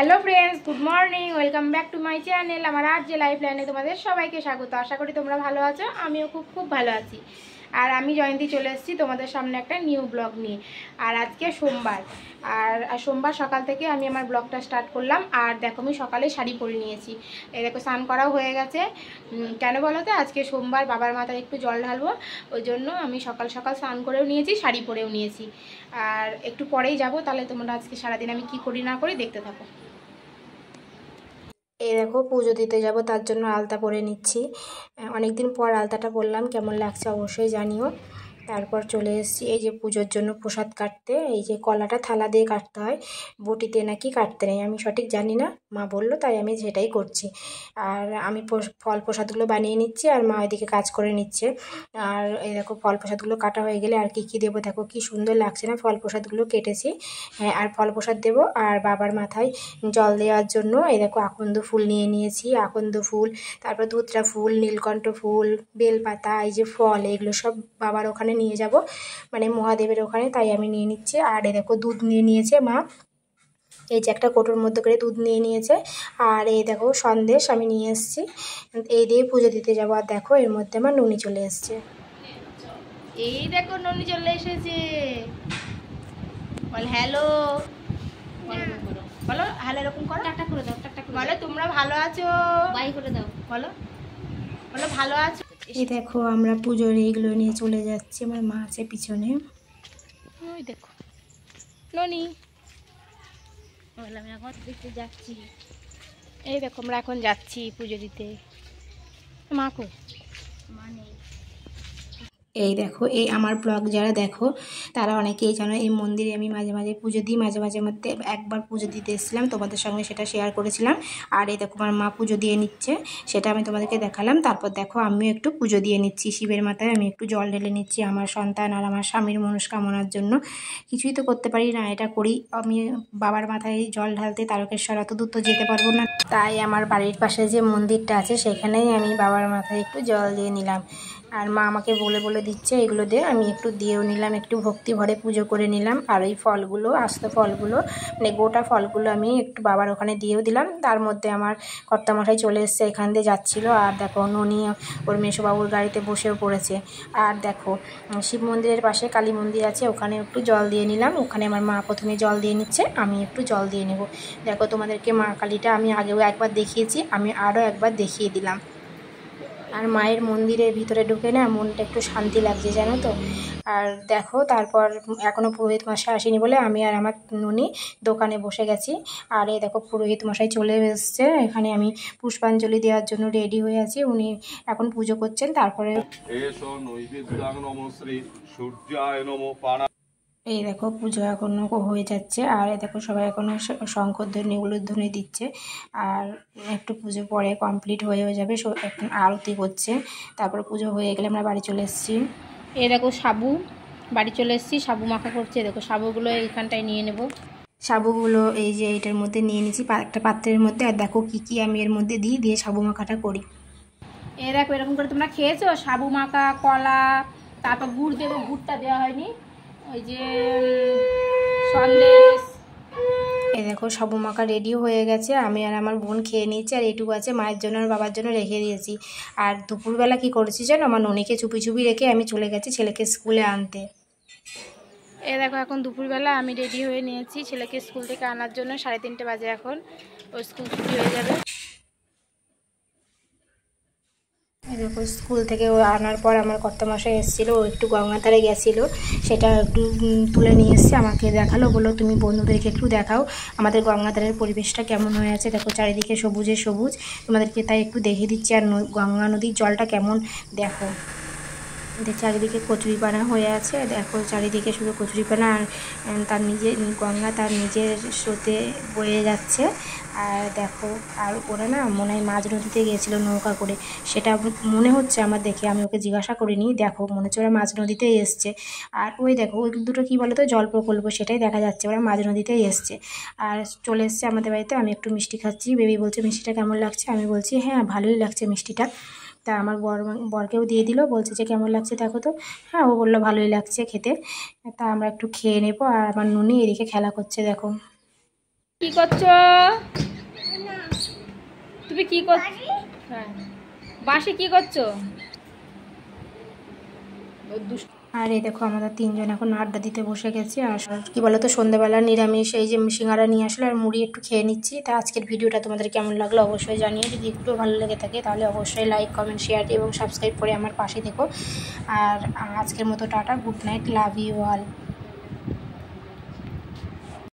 Hello friends good morning welcome back to my channel আমার আজ যে লাইভ লাইনে তোমাদের সবাইকে স্বাগত। আশা করি তোমরা ভালো আছো, আমিও খুব খুব ভালো আছি। আর আমি জয়ন্তী চলে এসেছি তোমাদের সামনে একটা নিউ ব্লগ নিয়ে। আর আজকে সোমবার, আর সোমবার সকাল থেকে আমি আমার ব্লগটা স্টার্ট করলাম। আর দেখো আমি সকালে শাড়ি পরে নিয়েছি, এই দেখো স্নান করাও হয়ে গেছে। কেন বলো তো, আজকে সোমবার বাবার মাথায় একটু জল ঢালবো, ওই জন্য আমি সকাল সকাল স্নান করেও নিয়েছি, শাড়ি পরেও নিয়েছি। আর একটু পরেই যাব, তাহলে তোমরা আজকে সারাদিন আমি কি করি না করি দেখতে থাকো। এই দেখো পুজো দিতে যাব, তার জন্য আলতা পরে নিচ্ছি। অনেকদিন পর আলতাটা পরলাম, কেমন লাগছে অবশ্যই জানিও। তারপর চলে এসেছি এই যে পুজোর জন্য প্রসাদ কাটতে। এই যে কলাটা থালা দিয়ে কাটতে হয়, বটিতে নাকি কাটতে নেই, আমি সঠিক জানি না, মা বললো তাই আমি সেটাই করছি। আর আমি ফল প্রসাদগুলো বানিয়ে নিচ্ছি, আর মা এদিকে কাজ করে নিচ্ছে। আর এই দেখো ফল প্রসাদগুলো কাটা হয়ে গেলে আর কি দেবো, দেখো কি সুন্দর লাগছে না, ফল প্রসাদগুলো কেটেছি। হ্যাঁ, আর ফল প্রসাদ দেবো। আর বাবার মাথায় জল দেওয়ার জন্য এই দেখো আকন্দ ফুল নিয়ে নিয়েছি, আকন্দ ফুল, তারপর ধুতরা ফুল, নীলকণ্ঠ ফুল, বেলপাতা, এই যে ফল, এগুলো সব বাবার ওখানে নিয়ে যাব, মানে মহাদেবের ওখানে, তাই আমি নিয়ে নিচ্ছি। আর এই দেখো দুধ নিয়ে নিয়েছে মা, এই যে একটা কোটোর মধ্যে করে দুধ নিয়ে নিয়েছে। আর এই দেখো সন্দেশ আমি নিয়ে এসেছি, এই দিয়ে পুজো দিতে যাবো। আর দেখো এর মধ্যে আমার ননি চলে এসছে, এই দেখো ননি চলে এসেছে। বল হ্যালো, বলো হ্যালো, এরকম করো, টাটা করে দাও, টাটা করে বলো তোমরা ভালো আছো, বাই করে দাও, বলো বলো ভালো আছো। এই দেখো আমরা পুজোর এইগুলো নিয়ে চলে যাচ্ছি, আমার মা আছে পিছনে, ওই দেখো ননি, আমি এখন দিতে যাচ্ছি। এই দেখো আমরা এখন যাচ্ছি পুজো দিতে। মা কো, মা নেই। এই দেখো এই আমার ব্লগ যারা দেখো তারা অনেকেই জানো, এই মন্দিরে আমি মাঝে মাঝে পুজো দিই, মাঝে মাঝে মধ্যে একবার পুজো দিতে এসেছিলাম, তোমাদের সঙ্গে সেটা শেয়ার করেছিলাম। আর এই দেখো আমার মা পুজো দিয়ে নিচ্ছে, সেটা আমি তোমাদেরকে দেখালাম। তারপর দেখো আমিও একটু পুজো দিয়ে নিচ্ছি, শিবের মাথায় আমি একটু জল ঢেলে নিচ্ছি আমার সন্তান আর আমার স্বামীর মনস্কামনার জন্য। কিছুই তো করতে পারি না, এটা করি আমি বাবার মাথায় জল ঢালতে। তারকেশ্বর অত দূর তো যেতে পারবো না, তাই আমার বাড়ির পাশে যে মন্দিরটা আছে সেখানেই আমি বাবার মাথায় একটু জল দিয়ে নিলাম। আর মা আমাকে বলে বলে দিচ্ছে এগুলো দিয়ে, আমি একটু দিয়েও নিলাম, একটু ভক্তি ভরে পুজো করে নিলাম। আর এই ফলগুলো, আস্ত ফলগুলো, মানে গোটা ফলগুলো আমি একটু বাবার ওখানে দিয়েও দিলাম। তার মধ্যে আমার কর্তামশাই চলে এসছে, এখান দিয়ে যাচ্ছিলো। আর দেখো ননি ওর মেসোবাবুর গাড়িতে বসেও পড়েছে। আর দেখো শিব মন্দিরের পাশে কালী মন্দির আছে, ওখানে একটু জল দিয়ে নিলাম। ওখানে আমার মা প্রথমে জল দিয়ে নিচ্ছে, আমি একটু জল দিয়ে নেব। দেখো তোমাদেরকে মা কালীটা আমি আগেও একবার দেখিয়েছি, আমি আরও একবার দেখিয়ে দিলাম। আর মায়ের মন্দিরের ভিতরে ঢুকে না মনটা একটু শান্তি লাগছে, জানো তো। আর দেখো তারপর এখনও পুরোহিত মশাই আসেনি বলে আমি আর আমার ননি দোকানে বসে গেছি। আর এই দেখো পুরোহিত মশাই চলে এসছে, এখানে আমি পুষ্পাঞ্জলি দেওয়ার জন্য রেডি হয়ে আছি, উনি এখন পুজো করছেন। তারপরে এই দেখো পুজো এখনো হয়ে যাচ্ছে। আর দেখো সবাই এখনো শঙ্খধ্বনি উলুধ্বনি দিচ্ছে। আর একটু পুজো পরে কমপ্লিট হয়েও যাবে, এখন আরতি করছে। তারপর পুজো হয়ে গেলে আমরা বাড়ি চলে এসেছি। এই দেখো সাবু, বাড়ি চলে এসেছি, সাবু মাখা করছে। দেখো সাবুগুলো এইখানটায় নিয়ে নেব, সাবুগুলো এই যে এইটার মধ্যে নিয়ে নিচ্ছি একটা পাত্রের মধ্যে। আর দেখো কি কি আমি এর মধ্যে দিয়ে সাবু মাখাটা করি। এই দেখো এরকম করে তোমরা খেয়েছো সাবু মাখা, কলা, তারপর গুড় দেবো, গুড়টা দেওয়া হয়নি, ওই যে সন্দেশ। এই দেখো সাবু মাখা রেডি হয়ে গেছে, আমি আর আমার বোন খেয়ে নিয়েছি। আর এইটুকু আছে মায়ের জন্য আর বাবার জন্য রেখে দিয়েছি। আর দুপুরবেলা কি করেছি জানো, আমার ননিকে চুপি চুপি রেখে আমি চলে গেছি ছেলেকে স্কুলে আনতে। এই দেখো এখন দুপুরবেলা আমি রেডি হয়ে নিয়েছি ছেলেকে স্কুল থেকে আনার জন্য, 3:30 বাজে এখন, ওর স্কুল ছুটি হয়ে যাবে। দেখো স্কুল থেকে ও আনার পর আমার কর্তামশাই এসেছিলো, ও একটু গঙ্গার ধারে গেছিলো, সেটা একটু তুলে নিয়ে এসছে, আমাকে দেখালো, বললো তুমি বন্ধুদেরকে একটু দেখাও আমাদের গঙ্গাধারের পরিবেশটা কেমন হয়ে আছে। দেখো চারিদিকে সবুজে সবুজ, তোমাদেরকে তাই একটু দেখিয়ে দিচ্ছি। আর গঙ্গা নদীর জলটা কেমন দেখো, চারিদিকে কচুরিপানা হয়ে আছে, দেখো চারিদিকে শুধু কচুরিপানা। আর তার গঙ্গা তার নিজের স্রোতে বয়ে যাচ্ছে। আর দেখো আর ওরা না মনে হয় মাঝ নদীতে গিয়েছিলো নৌকা করে, সেটা মনে হচ্ছে আমার দেখে, আমি ওকে জিজ্ঞাসা করিনি, দেখো মনে হচ্ছে ওরা মাঝ নদীতেই এসছে। আর ওই দেখো ওই দুটো কী বলো তো, জল প্রকল্প, সেটাই দেখা যাচ্ছে, ওরা মাঝ নদীতেই এসছে। আর চলে এসছে আমাদের বাড়িতে, আমি একটু মিষ্টি খাচ্ছি। বেবি বলছে মিষ্টিটা কেমন লাগছে, আমি বলছি হ্যাঁ ভালোই লাগছে মিষ্টিটা। তা আমার বরকেও দিয়ে দিল, বলছে যে কেমন লাগছে দেখো তো। হ্যাঁ ও বললো ভালোই লাগছে খেতে। তা আমরা একটু খেয়ে নেবো। আর আমার নুনি এদিকে খেলা করছে দেখো। কি করছো তুমি? কি করছো? হ্যাঁ, বাসে কি করছো? আর এই দেখো আমাদের তিনজন এখন আড্ডা দিতে বসে গেছি। আর কি বলতো, সন্ধ্যাবেলা নিরামিষ এই যে সিঙ্গারা নিয়ে আসলে আর মুড়ি একটু খেয়ে নিচ্ছি। তা আজকের ভিডিওটা তোমাদের কেমন লাগলো অবশ্যই জানিও। যদি একটু ভালো লেগে থাকে তাহলে অবশ্যই লাইক, কমেন্ট, শেয়ার এবং সাবস্ক্রাইব করে আমার পাশে থেকো। আর আজকের মতো tata, good night, love you all.